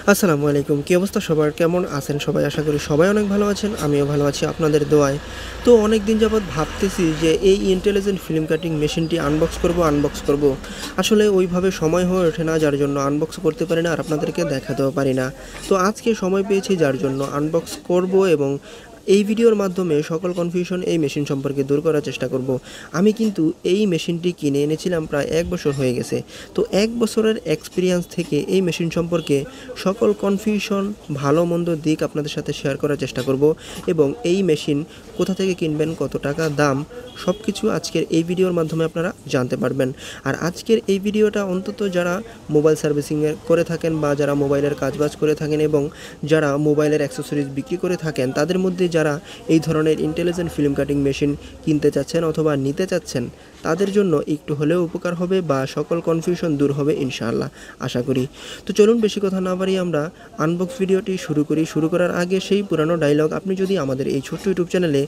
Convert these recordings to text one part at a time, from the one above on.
আসসালামু আলাইকুম। কি অবস্থা সবার? কেমন আছেন সবাই? আশা করি সবাই অনেক ভালো আছেন। আমিও ভালো আছি আপনাদের দোয়ায়। তো অনেক দিন যাবৎ ভাবতেছি যে এই ইন্টেলিজেন্ট ফিল্ম কাটিং মেশিনটি আনবক্স করব। আসলে ওইভাবে সময় হয়ে ওঠে না, যার জন্য আনবক্স করতে পারি না আর আপনাদেরকে দেখাতেও পারি না। তো আজকে সময় পেয়েছি, যার জন্য আনবক্স করব এবং এই ভিডিওর মাধ্যমে সকল কনফিউশন এই মেশিন সম্পর্কে দূর করার চেষ্টা করব। আমি কিন্তু এই মেশিনটি কিনে এনেছিলাম প্রায় 1 বছর হয়ে গেছে। তো 1 বছরের এক্সপিরিয়েন্স থেকে এই মেশিন সম্পর্কে সকল কনফিউশন, ভালো মন্দ দিক আপনাদের সাথে শেয়ার করার চেষ্টা করব এবং এই মেশিন কোথা থেকে কিনবেন, কত টাকা দাম, সব কিছু আজকের এই ভিডিওর মাধ্যমে আপনারা জানতে পারবেন। আর আজকের এই ভিডিওটা অন্তত যারা মোবাইল সার্ভিসিংয়ের করে থাকেন বা যারা মোবাইলের কাজবাজ করে থাকেন এবং যারা মোবাইলের অ্যাক্সেসরিজ বিক্রি করে থাকেন, তাদের মধ্যে যারা এই ধরনের ইন্টেলিজেন্ট ফিল্ম কাটিং মেশিন কিনতে চাচ্ছেন অথবা নিতে চাচ্ছেন, তাদের জন্য একটু হলেও উপকার হবে বা সকল কনফিউশন দূর হবে ইনশাআল্লাহ, আশা করি। তো চলুন বেশি কথা না বাড়িয়ে আমরা আনবক্স ভিডিওটি শুরু করি। শুরু করার আগে সেই পুরানো ডায়লগ, আপনি যদি আমাদের এই ছোট্ট ইউটিউব চ্যানেলে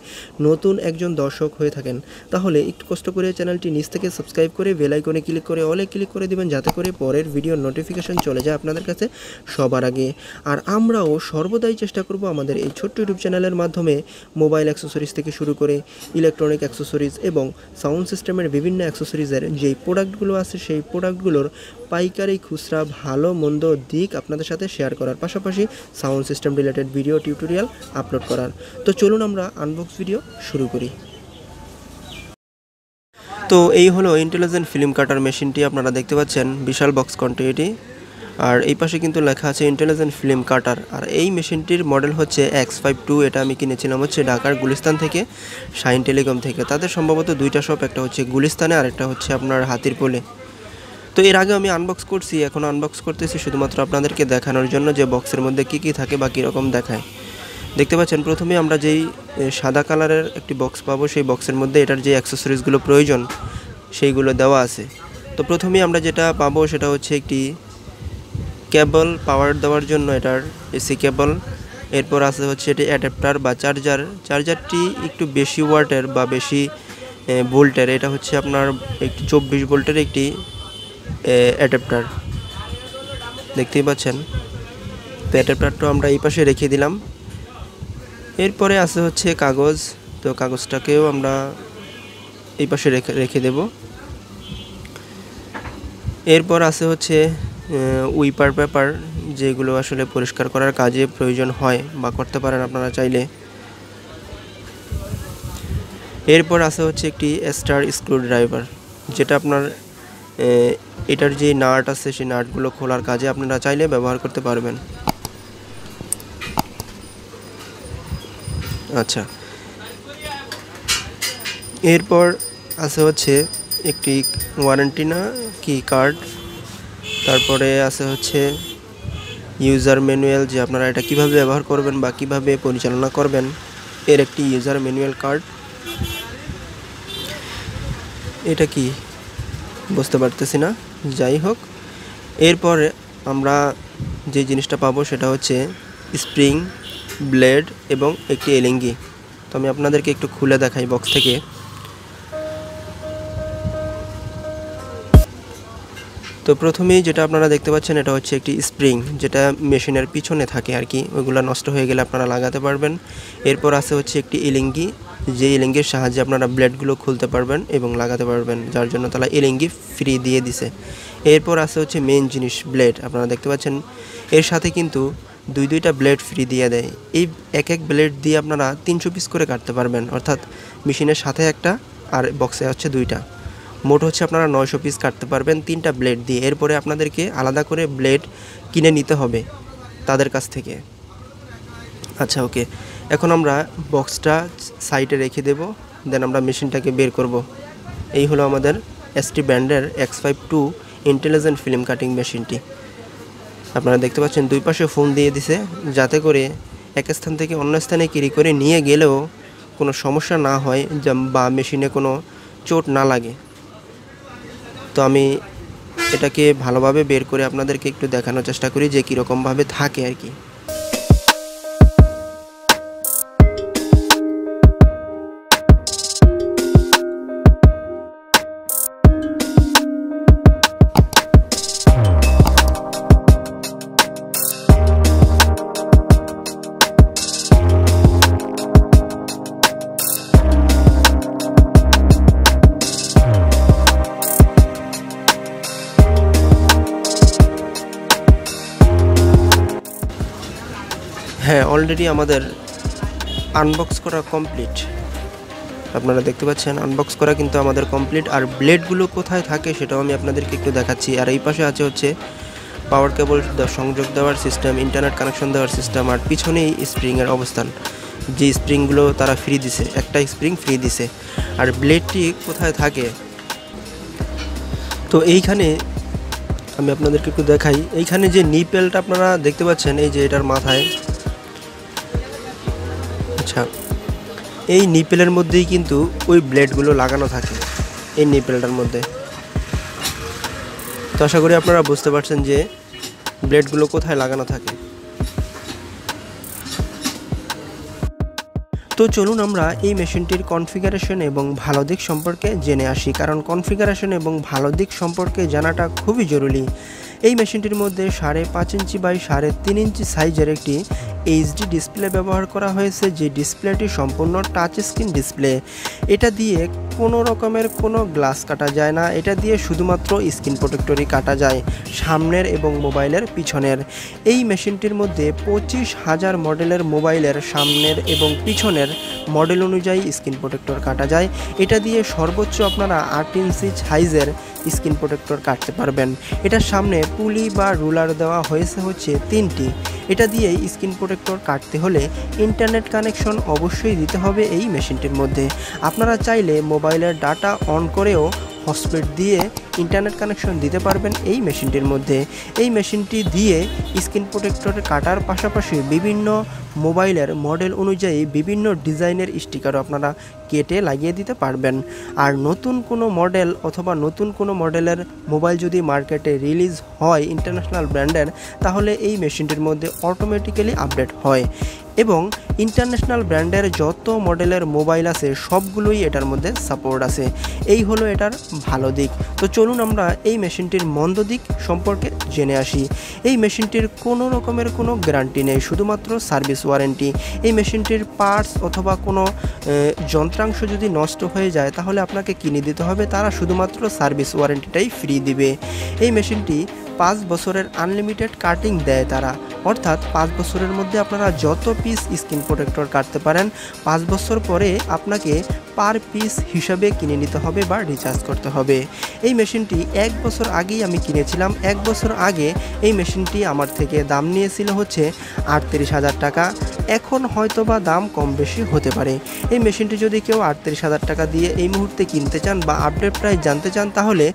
নতুন একজন দর্শক হয়ে থাকেন, তাহলে একটু কষ্ট করে চ্যানেলটি নিচ থেকে সাবস্ক্রাইব করে বেল আইকনে ক্লিক করে অলে ক্লিক করে দিবেন, যাতে করে পরের ভিডিওর নোটিফিকেশন চলে যায় আপনাদের কাছে সবার আগে। আর আমরাও সর্বদাই চেষ্টা করব আমাদের এই ছোট্ট ইউটিউব চ্যানেলের মাধ্যমে মোবাইল অ্যাক্সেসরিজ থেকে শুরু করে ইলেকট্রনিক অ্যাক্সেসরিজ এবং সাউন্ড সিস্টেমের বিভিন্ন অ্যাক্সেসরিজের যেই প্রোডাক্টগুলো আছে সেই প্রোডাক্টগুলোর পাইকারি, খুচরা, ভালো মন্দ দিক আপনাদের সাথে শেয়ার করার পাশাপাশি sound system related video tutorial upload করার। তো চলুন আমরা আনবক্স ভিডিও শুরু করি। তো এই হলো ইন্টেলিজেন্ট ফিল্ম কাটার মেশিনটি, আপনারা দেখতে পাচ্ছেন বিশাল বক্স কোয়ান্টিটি। আর এই পাশে কিন্তু লেখা আছে ইন্টেলিজেন্ট ফিল্ম কাটার। আর এই মেশিনটির মডেল হচ্ছে X52। এটা আমি কিনেছিলাম হচ্ছে ঢাকার গুলিস্তান থেকে, শাইন টেলিকম থেকে। তাদের সম্ভবত দুইটা শপ, একটা হচ্ছে গুলিস্তানে আর একটা হচ্ছে আপনার হাতিরপুলে। তো এর আগে আমি আনবক্স করছি, এখন আনবক্স করতেছি শুধুমাত্র আপনাদেরকে দেখানোর জন্য যে বক্সের মধ্যে কী কী থাকে বা কীরকম দেখায়। দেখতে পাচ্ছেন প্রথমে আমরা যেই সাদা কালারের একটি বক্স পাবো, সেই বক্সের মধ্যে এটার যে অ্যাক্সেসরিজগুলো প্রয়োজন সেইগুলো দেওয়া আছে। তো প্রথমেই আমরা যেটা পাবো সেটা হচ্ছে একটি কেবল, পাওয়ার দেওয়ার জন্য এটার এসি কেবল। এরপর আছে হচ্ছে এটি অ্যাডাপ্টার বা চার্জারটি একটু বেশি ওয়াটের বা বেশি ভোল্টের। এটা হচ্ছে আপনার একটি 24 ভোল্টের একটি অ্যাডাপ্টার, দেখতেই পাচ্ছেন। তো অ্যাডাপ্টারটা আমরা এই পাশে রেখে দিলাম। এরপরে আছে হচ্ছে কাগজ, তো কাগজটাকেও আমরা এই পাশে রেখে দেব। এরপর আছে হচ্ছে উইপার পেপার, যেগুলো আসলে পরিষ্কার করার কাজে প্রয়োজন হয় বা করতে পারেন আপনারা চাইলে। এরপর আছে হচ্ছে একটি স্টার স্ক্রু ড্রাইভার, যেটা আপনার এটার যে নাট আছে সেই নাটগুলো খোলার কাজে আপনারা চাইলে ব্যবহার করতে পারবেন। আচ্ছা, এরপর আছে হচ্ছে একটি ওয়ারেন্টি না কি কার্ড। তারপরে আছে হচ্ছে ইউজার ম্যানুয়াল, যে আপনারা এটা কিভাবে ব্যবহার করবেন বা কিভাবে পরিচালনা করবেন, এর একটি ইউজার ম্যানুয়াল কার্ড। এটা কি বুঝতে পারতেছি না, যাই হোক। এরপর আমরা যে জিনিসটা পাবো সেটা হচ্ছে স্প্রিং, ব্লেড এবং একটি এলিঙ্গি। তো আমি আপনাদেরকে একটু খুলে দেখাই বক্স থেকে। তো প্রথমেই যেটা আপনারা দেখতে পাচ্ছেন এটা হচ্ছে একটি স্প্রিং, যেটা মেশিনের পিছনে থাকে আর কি, ওইগুলো নষ্ট হয়ে গেলে আপনারা লাগাতে পারবেন। এরপর আছে হচ্ছে একটি এলিঙ্গি, যে এলিঙ্গির সাহায্যে আপনারা ব্লেডগুলো খুলতে পারবেন এবং লাগাতে পারবেন, যার জন্য তারা এলিঙ্গি ফ্রি দিয়ে দিছে। এরপর আছে হচ্ছে মেন জিনিস, ব্লেড। আপনারা দেখতে পাচ্ছেন এর সাথে কিন্তু দুইটা ব্লেড ফ্রি দিয়ে দেয়। এই এক ব্লেড দিয়ে আপনারা 300 পিস করে কাটতে পারবেন, অর্থাৎ মেশিনের সাথে একটা আর বক্সে হচ্ছে দুইটা, মোট হচ্ছে আপনারা 900 পিস কাটতে পারবেন 3টা ব্লেড দিয়ে। এরপরে আপনাদেরকে আলাদা করে ব্লেড কিনে নিতে হবে তাদের কাছ থেকে। আচ্ছা, ওকে, এখন আমরা বক্সটা সাইডে রেখে দেব, দেন আমরা মেশিনটাকে বের করব। এই হলো আমাদের ST ব্র্যান্ডের X52 ইন্টেলিজেন্ট ফিল্ম কাটিং মেশিনটি। আপনারা দেখতে পাচ্ছেন দুই পাশে ফোন দিয়ে দিছে, যাতে করে এক স্থান থেকে অন্য স্থানে ক্যারি করে নিয়ে গেলেও কোনো সমস্যা না হয় বা মেশিনে কোনো চোট না লাগে। তো আমি এটাকে ভালোভাবে বের করে আপনাদেরকে একটু দেখানোর চেষ্টা করি যে কীরকমভাবে থাকে আর কি। হ্যাঁ, অলরেডি আমাদের আনবক্স করা কমপ্লিট। আপনারা দেখতে পাচ্ছেন আনবক্স করা কিন্তু আমাদের কমপ্লিট। আর ব্লেডগুলো কোথায় থাকে সেটাও আমি আপনাদেরকে একটু দেখাচ্ছি। আর এই পাশে আছে হচ্ছে পাওয়ার কেবল সংযোগ দেওয়ার সিস্টেম, ইন্টারনেট কানেকশন দেওয়ার সিস্টেম, আর পিছনেই স্প্রিংয়ের অবস্থান। যে স্প্রিংগুলো তারা ফ্রি দিছে, একটা স্প্রিং ফ্রি দিছে। আর ব্লেডটি কোথায় থাকে, তো এইখানে আমি আপনাদেরকে একটু দেখাই। এইখানে যে নিপেলটা আপনারা দেখতে পাচ্ছেন, এই যে এটার মাথায়, আচ্ছা, এই নিপেলের মধ্যেই কিন্তু ওই ব্লেডগুলো লাগানো থাকে, এই নিপেলটার মধ্যে। তো আশা করি আপনারা বুঝতে পারছেন যে ব্লেডগুলো কোথায় লাগানো থাকে। তো চলুন আমরা এই মেশিনটির কনফিগারেশন এবং ভালো দিক সম্পর্কে জেনে আসি, কারণ কনফিগারেশন এবং ভালো দিক সম্পর্কে জানাটা খুবই জরুরি। এই মেশিনটির মধ্যে 5.5 ইঞ্চি বাই 3.5 ইঞ্চি সাইজের একটি এইচডি ডিসপ্লে ব্যবহার করা হয়েছে, যে ডিসপ্লেটি সম্পূর্ণ টাচ স্ক্রিন ডিসপ্লে। এটা দিয়ে কোনো রকমের কোনো গ্লাস কাটা যায় না, এটা দিয়ে শুধুমাত্র স্ক্রিন প্রোটেক্টরই কাটা যায়, সামনের এবং মোবাইলের পিছনের। এই মেশিনটির মধ্যে 25,000 মডেলের মোবাইলের সামনের এবং পিছনের মডেল অনুযায়ী স্ক্রিন প্রোটেক্টর কাটা যায়। এটা দিয়ে সর্বোচ্চ আপনারা 8 ইঞ্চি সাইজের স্ক্রিন প্রোটেক্টর কাটতে পারবেন। এটার সামনে পুলি বা রুলার দেওয়া হয়েছে হচ্ছে 3টি। এটা দিয়ে স্ক্রিন প্রোটেক্টর কাটতে হলে ইন্টারনেট কানেকশন অবশ্যই দিতে হবে এই মেশিনটির মধ্যে। আপনারা চাইলে মোবাইলের ডাটা অন করেও হটস্পট দিয়ে ইন্টারনেট কানেকশন দিতে পারবেন এই মেশিনটির মধ্যে। এই মেশিনটি দিয়ে স্ক্রিন প্রোটেক্টর কাটার পাশাপাশি বিভিন্ন মোবাইলের মডেল অনুযায়ী বিভিন্ন ডিজাইনের স্টিকারও আপনারা কেটে লাগিয়ে দিতে পারবেন। আর নতুন কোনো মডেল অথবা নতুন কোনো মডেলের মোবাইল যদি মার্কেটে রিলিজ হয় ইন্টারন্যাশনাল ব্র্যান্ডের, তাহলে এই মেশিনটির মধ্যে অটোমেটিক্যালি আপডেট হয় এবং ইন্টারন্যাশনাল ব্র্যান্ডের যত মডেলের মোবাইল আছে সবগুলোই এটার মধ্যে সাপোর্ট আছে। এই হলো এটার ভালো দিক। তো চলুন আমরা এই মেশিনটির মন্দ দিক সম্পর্কে জেনে আসি। এই মেশিনটির কোনো রকমের কোনো গ্যারান্টি নেই, শুধুমাত্র সার্ভিস ওয়ারেন্টি। এই মেশিনটির পার্টস অথবা কোনো যন্ত্রাংশ যদি নষ্ট হয়ে যায় তাহলে আপনাকে কিনে দিতে হবে, তারা শুধুমাত্র সার্ভিস ওয়ারেন্টিটাই ফ্রি দিবে। এই মেশিনটি 5 বছরের আনলিমিটেড কাটিং দেয় তারা, অর্থাৎ 5 বছরের মধ্যে আপনারা যত পিস স্ক্রিন প্রোটেক্টর কাটতে পারেন, 5 বছর পরে আপনাকে পার পিস হিসাবে কিনে নিতে হবে বা রিচার্জ করতে হবে। এই মেশিনটি 1 বছর আগেই আমি কিনেছিলাম। 1 বছর আগে এই মেশিনটি আমার থেকে দাম নিয়েছিল হচ্ছে 38,000 টাকা। এখন হয়তোবা দাম কম বেশি হতে পারে। এই মেশিনটি যদি কেউ 38,000 টাকা দিয়ে এই মুহূর্তে কিনতে চান বা আপডেট প্রাইস জানতে চান, তাহলে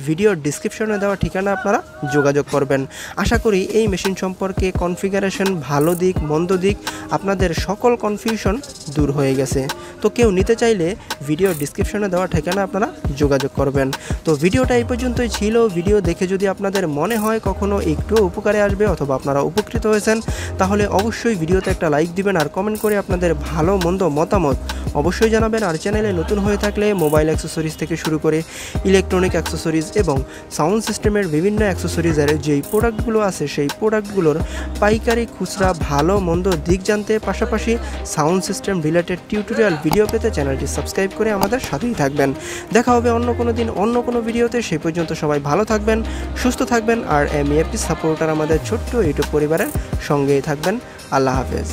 ভিডিওর ডিসক্রিপশনে দেওয়া ঠিকানা আপনারা যোগাযোগ করবেন। আশা করি এই মেশিন সম্পর্কে কনফিগারেশন, ভালো দিক, মন্দ দিক, আপনাদের সকল কনফিউশন দূর হয়ে গেছে। তো কেউ নিতে চাইলে ভিডিও ডিসক্রিপশনে দেওয়া ঠিকানা আপনারা যোগাযোগ করবেন। তো ভিডিওটা এই পর্যন্তই ছিল। ভিডিও দেখে যদি আপনাদের মনে হয় কখনো একটু উপকারে আসবে অথবা আপনারা উপকৃত হয়েছেন, তাহলে অবশ্যই ভিডিওতে একটা লাইক দিবেন আর কমেন্ট করে আপনাদের ভালো মন্দ মতামত অবশ্যই জানাবেন। আর চ্যানেলে নতুন হয়ে থাকলে মোবাইল অ্যাক্সেসরিজ থেকে শুরু করে ইলেকট্রনিক অ্যাক্সেসরিজ এবং সাউন্ড সিস্টেমের বিভিন্ন অ্যাক্সেসরিজের যেই প্রোডাক্টগুলো আছে সেই প্রোডাক্টগুলোর পাইকারি, খুচরা, ভালো মন্দ দিক জানতে, পাশাপাশি sound system related tutorial video পেতে চ্যানেলটি সাবস্ক্রাইব করে আমাদের সাথেই থাকবেন। দেখা হবে অন্য কোনো দিন অন্য কোনো ভিডিওতে। সেই পর্যন্ত সবাই ভালো থাকবেন, সুস্থ থাকবেন আর MEAPSupporter আমাদের ছোট্ট ইউটিউব পরিবারের সঙ্গেই থাকবেন। আল্লাহ হাফেজ।